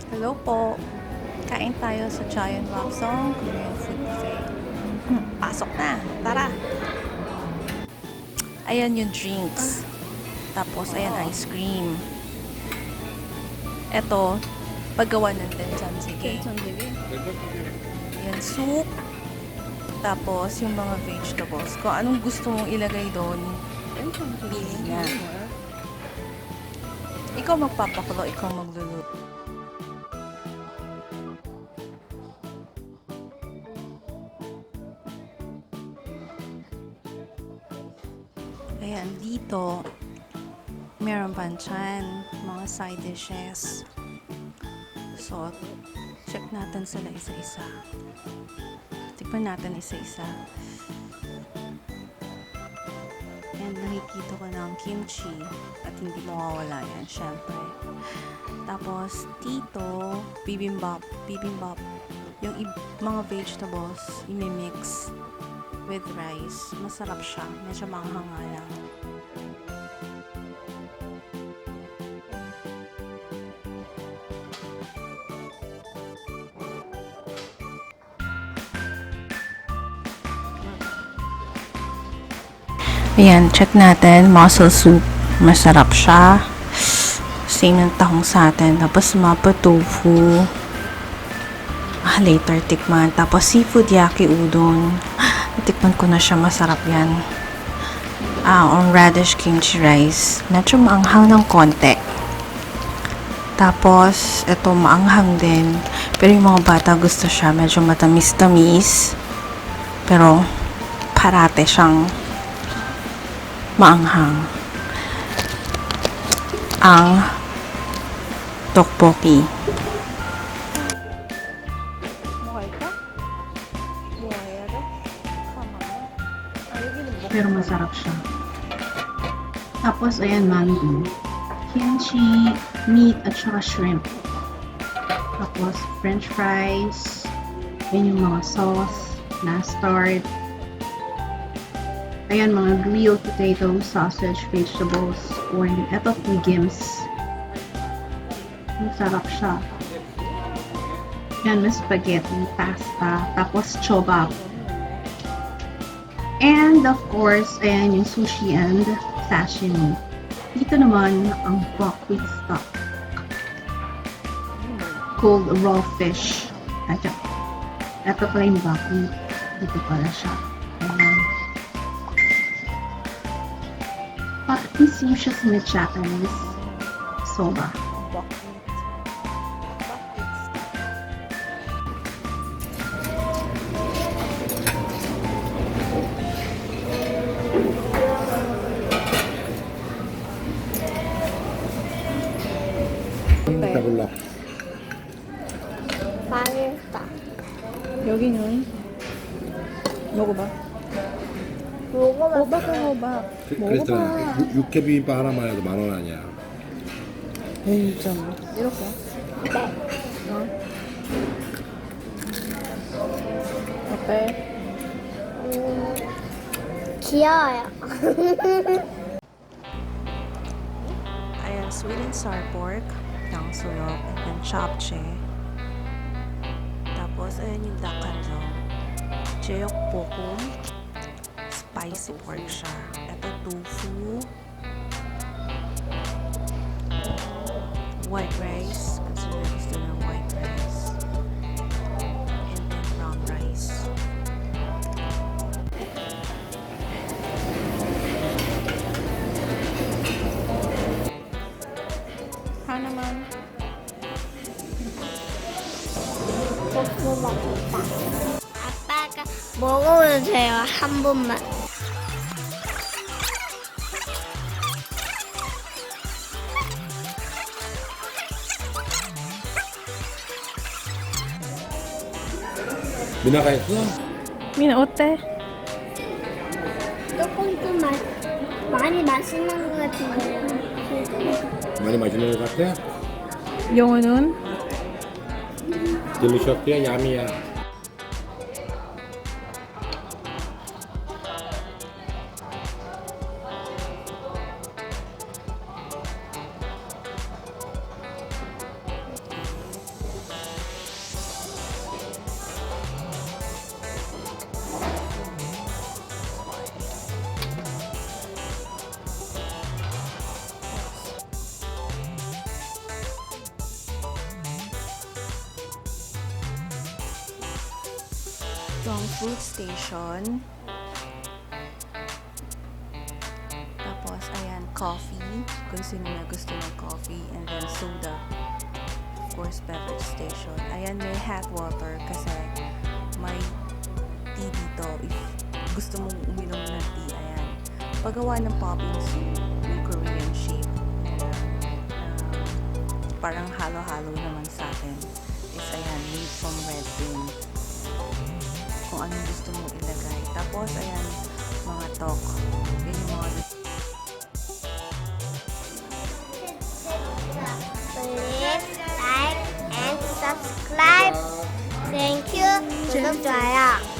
Hello po. Kain tayo sa Giant Rockzone Korean Food Buffet. Pasok na. Tara. Ayan yung drinks. Tapos, ayan ice cream. Ito, paggawa ng densamjjigae. Ayan, soup. Tapos, yung mga vegetables. Kung anong gusto mong ilagay doon, pili na. Ikaw magpapakulo, ikaw magluluto. Ayan, dito, meron banchan, mga side dishes. So, check natin sila isa-isa. Tikman natin isa-isa. And nakikita ko ng kimchi at hindi mawawala yan, syempre. Tapos, dito, bibimbap. Yung mga vegetables, imimix with rice. Masarap siya. Medyo manghanga lang. Ayan, check natin. Mussel soup. Masarap siya. Same ng tahong sa atin. Tapos, mapa tofu. Later, tikman. Tapos, seafood yaki udon. Tikman ko na siya. Masarap yan. On radish kimchi rice. Medyo maanghang ng konti. Tapos, ito maanghang din. Pero yung mga bata gusto siya. Medyo matamis-tamis. Pero, parate siyang maanghang. Ang tteokbokki. Pero masarap siya. Tapos, ayan, mango. Kimchi, meat, at saka shrimp. Tapos, french fries. Ayan yung mga sauce, mustard. Ayan, mga grilled potato, sausage, vegetables, corn. Ito, legumes. Masarap siya. Ayan, may spaghetti, pasta, tapos chobap. And, of course, ayan yung sushi and sashimi. Dito naman, ang buckwheat stock. Cold raw fish. Ito pala yung buckwheat. Dito pala siya. Ayan. Parang siya sa may Japanese soba. 골라. 맛있다. 여기는 먹어봐. 먹어봤어. 먹어봐. 그랬잖아. 육회 비빔밥 하나만 해도 10,000원 아니야. 에이, 진짜 이렇게. 어때? 귀여워요. Ayan, sweet and sour pork, tangsulok, and then japchae. Tapos, ayan yung dakkanjong. Jeokbokum, spicy pork siya. Ito, tofu. White rice, kasi gusto ng white rice. And then brown rice. 하나만. 너무 맛있다. 아빠가 먹어보세요. 한 번만. 미나가 했어? 미나 어때? 조금 좀 많이 맛있는 것 같은데요. 많이 맛있는 것 같아? 영어는? 딜리셔스야, 야미야. Ito ang fruit station. Tapos, ayan, coffee. Kung sino na gusto ng coffee. And then, soda. Of course, beverage station. Ayan, may hot water kasi may tea dito. If gusto mong uminom ng tea, ayan. Paggawa ng popping soup, yung Korean shape. Parang halo-halo naman sa akin. Is, ayan, made from red bean. Kung anong gusto mong ilagay. Tapos, ayan, mga tok. Yan yung mga Please like and subscribe. Thank you. 구독, 좋아요.